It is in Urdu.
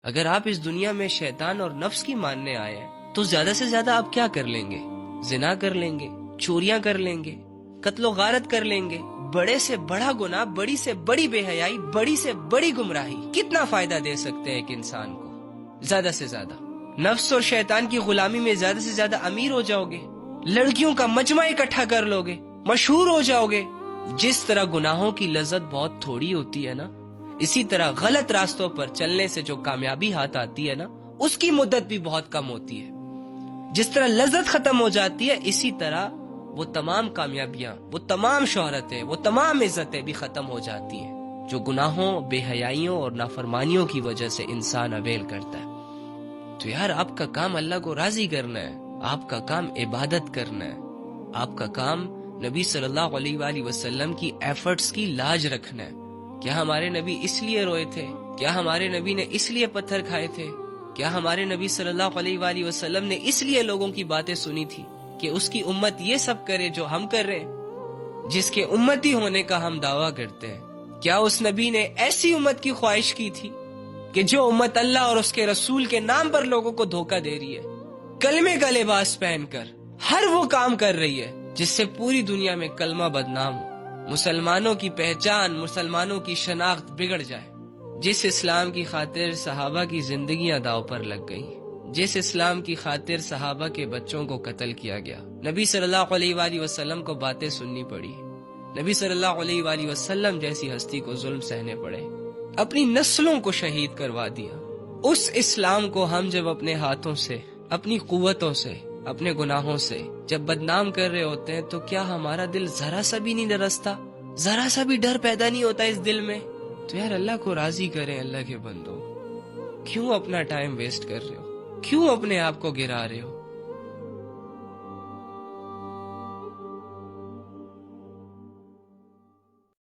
اگر آپ اس دنیا میں شیطان اور نفس کی ماننے آئے ہیں تو زیادہ سے زیادہ آپ کیا کر لیں گے؟ زنا کر لیں گے، چوریاں کر لیں گے، قتل و غارت کر لیں گے، بڑے سے بڑا گناہ، بڑی سے بڑی بے حیائی، بڑی سے بڑی گمراہی کتنا فائدہ دے سکتے ہیں ایک انسان کو؟ زیادہ سے زیادہ نفس اور شیطان کی غلامی میں زیادہ سے زیادہ امیر ہو جاؤ گے، لڑکیوں کا مجمع اکٹھا کر لو گے، مشہور ہو جاؤ گے۔ جس طرح گناہوں کی لذت بہت تھوڑی ہوتی ہے نا، اسی طرح غلط راستوں پر چلنے سے جو کامیابی ہاتھ آتی ہے نا، اس کی مدت بھی بہت کم ہوتی ہے۔ جس طرح لذت ختم ہو جاتی ہے، اسی طرح وہ تمام کامیابیاں، وہ تمام شہرتیں، وہ تمام عزتیں بھی ختم ہو جاتی ہیں جو گناہوں، بے حیائیوں اور نافرمانیوں کی وجہ سے انسان اویل کرتا ہے۔ تو یار آپ کا کام اللہ کو راضی کرنا ہے، آپ کا کام عبادت کرنا ہے، آپ کا کام نبی صلی اللہ علیہ وآلہ وسلم کی ایفرٹس کی لاج رکھنا ہے۔ کیا ہمارے نبی اس لیے روئے تھے؟ کیا ہمارے نبی نے اس لیے پتھر کھائے تھے؟ کیا ہمارے نبی صلی اللہ علیہ وآلہ وسلم نے اس لیے لوگوں کی باتیں سنی تھی کہ اس کی امت یہ سب کرے جو ہم کر رہے ہیں، جس کے امتی ہونے کا ہم دعویٰ کرتے ہیں؟ کیا اس نبی نے ایسی امت کی خواہش کی تھی کہ جو امت اللہ اور اس کے رسول کے نام پر لوگوں کو دھوکہ دے رہی ہے، کلمے کا لباس پہن کر ہر وہ کام کر رہی ہے جس سے پوری دنیا میں کلمہ بدنام ہو، مسلمانوں کی پہچان، مسلمانوں کی شناخت بگڑ جائے؟ جس اسلام کی خاطر صحابہ کی زندگیاں داؤ پر لگ گئیں، جس اسلام کی خاطر صحابہ کے بچوں کو قتل کیا گیا، نبی صلی اللہ علیہ وآلہ وسلم کو باتیں سننی پڑی، نبی صلی اللہ علیہ وآلہ وسلم جیسی ہستی کو ظلم سہنے پڑے، اپنی نسلوں کو شہید کروا دیا، اس اسلام کو ہم جب اپنے ہاتھوں سے، اپنی قوتوں سے، اپنے گناہوں سے جب بدنام کر رہے ہوتے ہیں تو کیا ہمارا دل ذرا سا بھی نہیں ڈرستا؟ ذرا سا بھی ڈر پیدا نہیں ہوتا اس دل میں؟ تو یار اللہ کو راضی کریں اللہ کے بندو، کیوں اپنا ٹائم ویسٹ کر رہے ہو؟ کیوں اپنے آپ کو گرا رہے ہو؟